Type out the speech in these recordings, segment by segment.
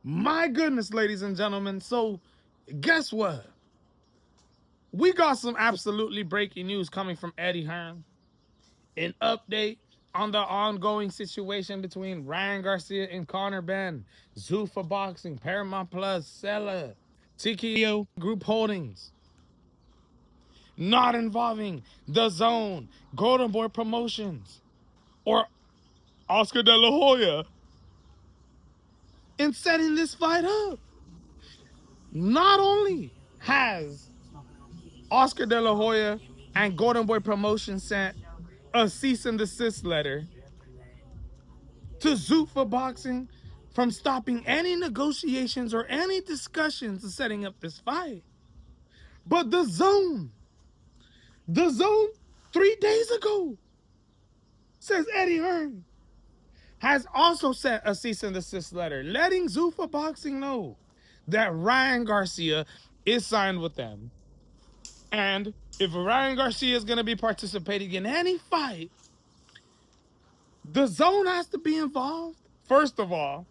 My goodness, ladies and gentlemen. So, guess what? We got some absolutely breaking news coming from Eddie Hearn. An update on the ongoing situation between Ryan Garcia and Conor Ben, Zuffa Boxing, Paramount Plus, Sella, TKO Group Holdings, not involving Dazn, Golden Boy Promotions, or Oscar De La Hoya in setting this fight up. Not only has Oscar De La Hoya and Golden Boy Promotions sent a cease and desist letter to Zuffa Boxing from stopping any negotiations or any discussions of setting up this fight, but Dazn 3 days ago, says Eddie Hearn, has also sent a cease and desist letter letting Zuffa Boxing know that Ryan Garcia is signed with them. And if Ryan Garcia is going to be participating in any fight, Dazn has to be involved. First of all,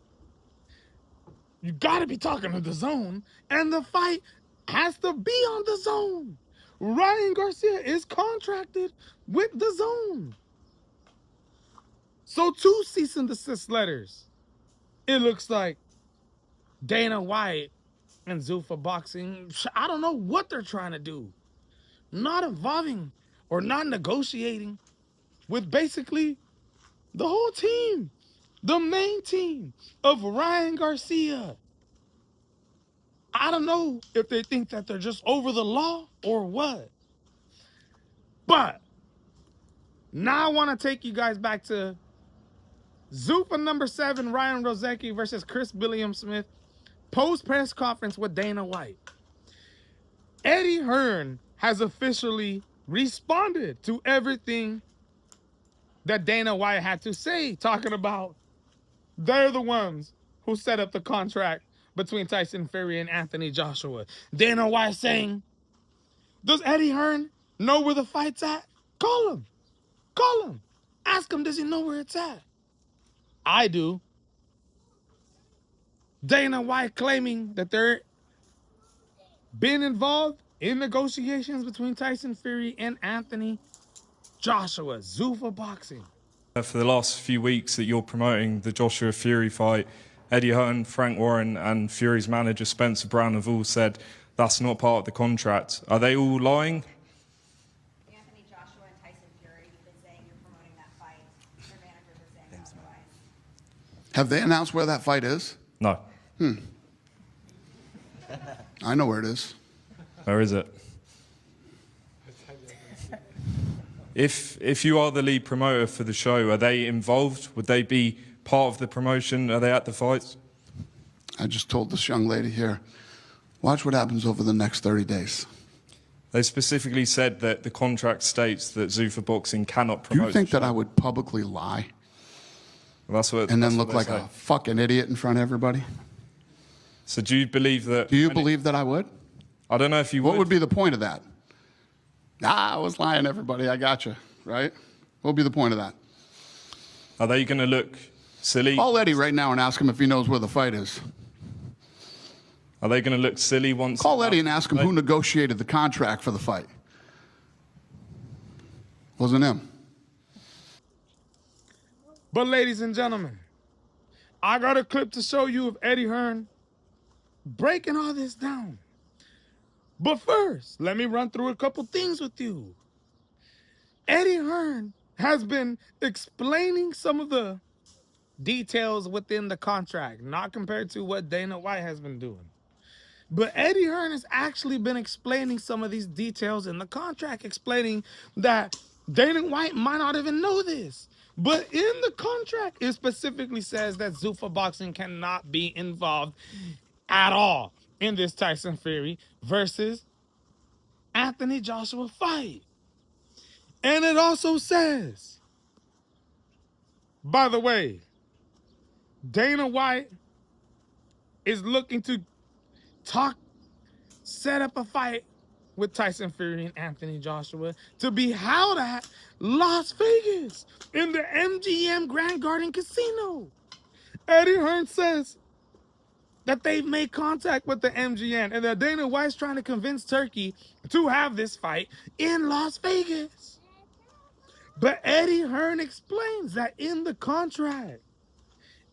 you got to be talking to Dazn, and the fight has to be on Dazn. Ryan Garcia is contracted with Dazn. So 2 cease and desist letters. It looks like Dana White and Zuffa Boxing, I don't know what they're trying to do. Not involving or not negotiating with basically the whole team, the main team of Ryan Garcia. I don't know if they think that they're just over the law or what. But now I want to take you guys back to Zuffa number 7, Ryan Rozecki versus Chris Billiam Smith, post-press conference with Dana White. Eddie Hearn has officially responded to everything that Dana White had to say, talking about they're the ones who set up the contract between Tyson Fury and Anthony Joshua. Dana White saying, does Eddie Hearn know where the fight's at? Call him. Call him. Ask him, does he know where it's at? I do. Dana White claiming that they're been involved in negotiations between Tyson Fury and Anthony Joshua. Zuffa Boxing. For the last few weeks that you're promoting the Joshua Fury fight, Eddie Hearn, Frank Warren and Fury's manager Spencer Brown have all said that's not part of the contract. Are they all lying? Anthony Joshua and Tyson Fury have been saying you're promoting that fight. Their managers are saying otherwise. Have they announced where that fight is? No. I know where it is. Where is it? If you are the lead promoter for the show, are they involved? Would they be part of the promotion? Are they at the fights? I just told this young lady here, watch what happens over the next 30 days. They specifically said that the contract states that Zuffa Boxing cannot promote. Do you think that I would publicly lie Well, that's what, and that's then what look they like say. a fucking idiot in front of everybody? So do you believe that... Do you believe that I would? I don't know if you would. What would be the point of that? I was lying, everybody. I got you, right? What would be the point of that? Are they going to look silly? Call Eddie right now and ask him if he knows where the fight is. Are they going to look silly once... Call Eddie and ask him who negotiated the contract for the fight. Wasn't him. But ladies and gentlemen, I got a clip to show you of Eddie Hearn breaking all this down. But first, let me run through a couple things with you. Eddie Hearn has been explaining some of the details within the contract, not compared to what Dana White has been doing. But Eddie Hearn has actually been explaining some of these details in the contract, explaining that Dana White might not even know this. But in the contract, it specifically says that Zuffa Boxing cannot be involved at all in this Tyson Fury versus Anthony Joshua fight. And it also says, by the way, Dana White is looking to set up a fight with Tyson Fury and Anthony Joshua to be held at Las Vegas in the MGM Grand Garden Casino. Eddie Hearn says that they've made contact with the MGN and that Dana White's trying to convince Turkey to have this fight in Las Vegas. But Eddie Hearn explains that in the contract,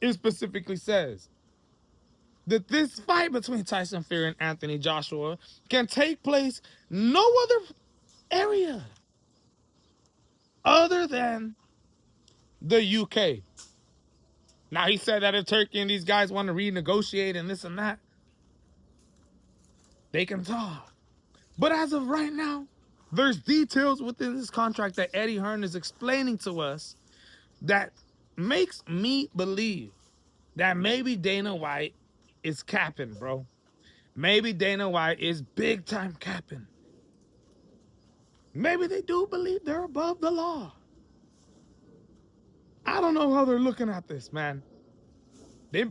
it specifically says that this fight between Tyson Fury and Anthony Joshua can take place no other area other than the UK. Now, he said that if Turkey and these guys want to renegotiate and this and that, they can talk. But as of right now, there's details within this contract that Eddie Hearn is explaining to us that makes me believe that maybe Dana White is capping, bro. Maybe Dana White is big time capping. Maybe they do believe they're above the law. I don't know how they're looking at this, man. They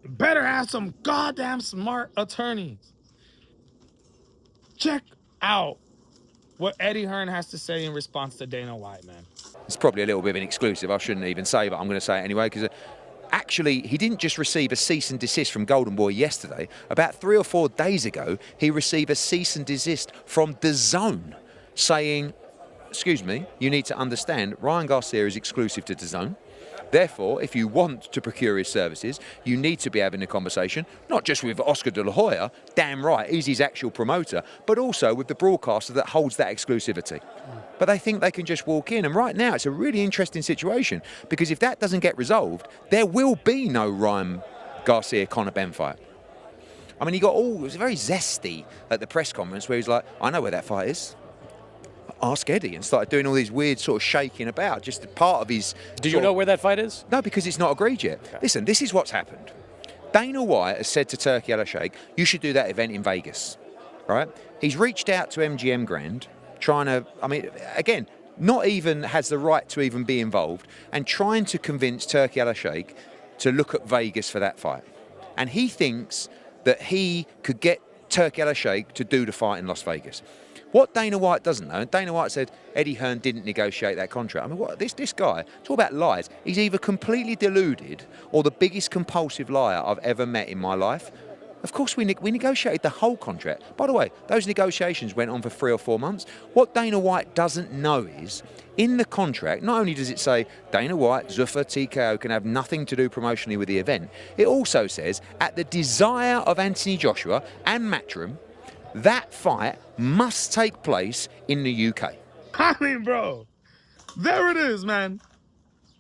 better have some goddamn smart attorneys. Check out what Eddie Hearn has to say in response to Dana White, man. It's probably a little bit of an exclusive. I shouldn't even say, but I'm going to say it anyway, because actually, he didn't just receive a cease and desist from Golden Boy yesterday. About 3 or 4 days ago, he received a cease and desist from Dazn saying, excuse me, you need to understand, Ryan Garcia is exclusive to Dazn. Therefore, if you want to procure his services, you need to be having a conversation, not just with Oscar De La Hoya, damn right, he's his actual promoter, but also with the broadcaster that holds that exclusivity. But they think they can just walk in. And right now, it's a really interesting situation, because if that doesn't get resolved, there will be no Ryan Garcia-Conor Benn fight. I mean, it was very zesty at the press conference where he was like, I know where that fight is. Ask Eddie, and started doing all these weird sort of shaking about, just a part of his... Do you know where that fight is? No, because it's not agreed yet. Okay. Listen, this is what's happened. Dana White has said to Turki Al-Sheikh, you should do that event in Vegas, right? He's reached out to MGM Grand, trying to, I mean, again, not even has the right to even be involved, and trying to convince Turki Al-Sheikh to look at Vegas for that fight. And he thinks that he could get Turki Al-Sheikh to do the fight in Las Vegas. What Dana White doesn't know, Dana White said Eddie Hearn didn't negotiate that contract. I mean, what this guy, talk about lies. He's either completely deluded or the biggest compulsive liar I've ever met in my life. Of course, we negotiated the whole contract. By the way, those negotiations went on for 3 or 4 months. What Dana White doesn't know is, in the contract, not only does it say Dana White, Zuffa, TKO can have nothing to do promotionally with the event, it also says, at the desire of Anthony Joshua and Matchroom, that fight must take place in the UK. I mean, bro, there it is, man.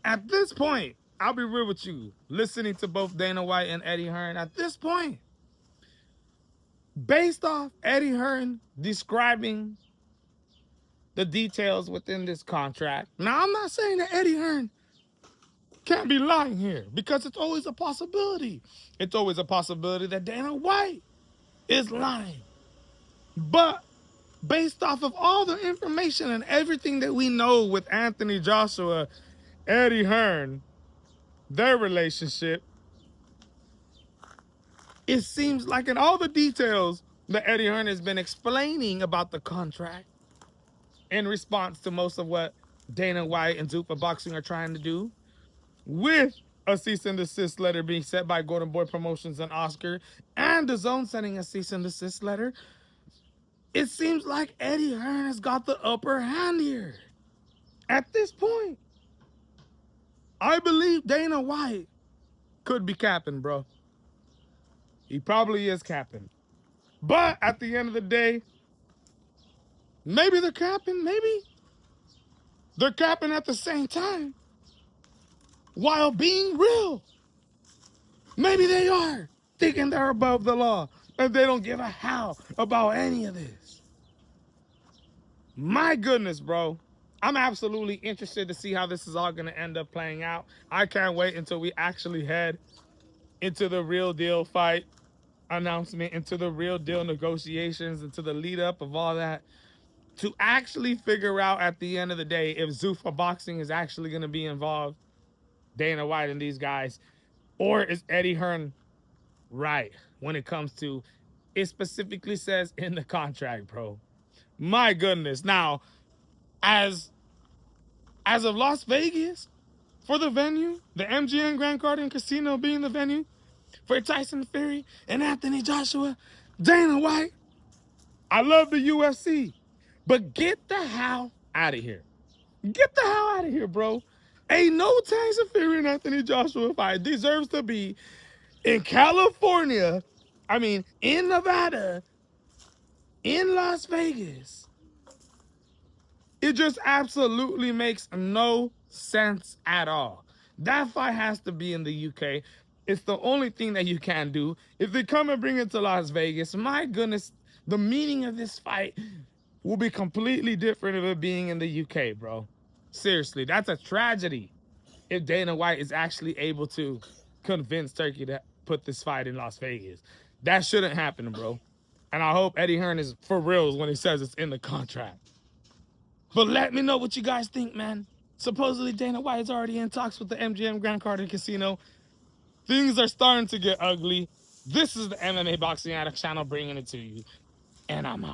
At this point, I'll be real with you, listening to both Dana White and Eddie Hearn, at this point, based off Eddie Hearn describing the details within this contract. Now, I'm not saying that Eddie Hearn can't be lying here, because it's always a possibility. It's always a possibility that Dana White is lying. But based off of all the information and everything that we know with Anthony Joshua, Eddie Hearn, their relationship, it seems like in all the details that Eddie Hearn has been explaining about the contract in response to most of what Dana White and Zuffa Boxing are trying to do, with a cease and desist letter being sent by Golden Boy Promotions and Oscar, and DAZN sending a cease and desist letter, it seems like Eddie Hearn has got the upper hand here. At this point, I believe Dana White could be capping, bro. He probably is capping. But at the end of the day, maybe they're capping, maybe they're capping at the same time while being real. Maybe they are thinking they're above the law and they don't give a how about any of this. My goodness, bro. I'm absolutely interested to see how this is all going to end up playing out. I can't wait until we actually head into the real deal fight announcement, into the real deal negotiations, into the lead up of all that, to actually figure out at the end of the day if Zuffa Boxing is actually going to be involved, Dana White and these guys, or is Eddie Hearn right when it comes to, it specifically says in the contract, bro. My goodness. Now, as of Las Vegas, for the venue, the MGM Grand Garden Casino being the venue, for Tyson Fury and Anthony Joshua, Dana White, I love the UFC, but get the hell out of here. Get the hell out of here, bro. Ain't no Tyson Fury and Anthony Joshua fight deserves to be in California, in Nevada, in Las Vegas. It just absolutely makes no sense at all. That fight has to be in the UK. It's the only thing that you can do. If they come and bring it to Las Vegas, my goodness, the meaning of this fight will be completely different of it being in the UK, bro. Seriously, that's a tragedy if Dana White is actually able to convince Turkey to put this fight in Las Vegas. That shouldn't happen, bro. And I hope Eddie Hearn is for reals when he says it's in the contract. But let me know what you guys think, man. Supposedly Dana White is already in talks with the MGM Grand Garden Casino. Things are starting to get ugly. This is the MMA Boxing Addict channel bringing it to you. And I'm out.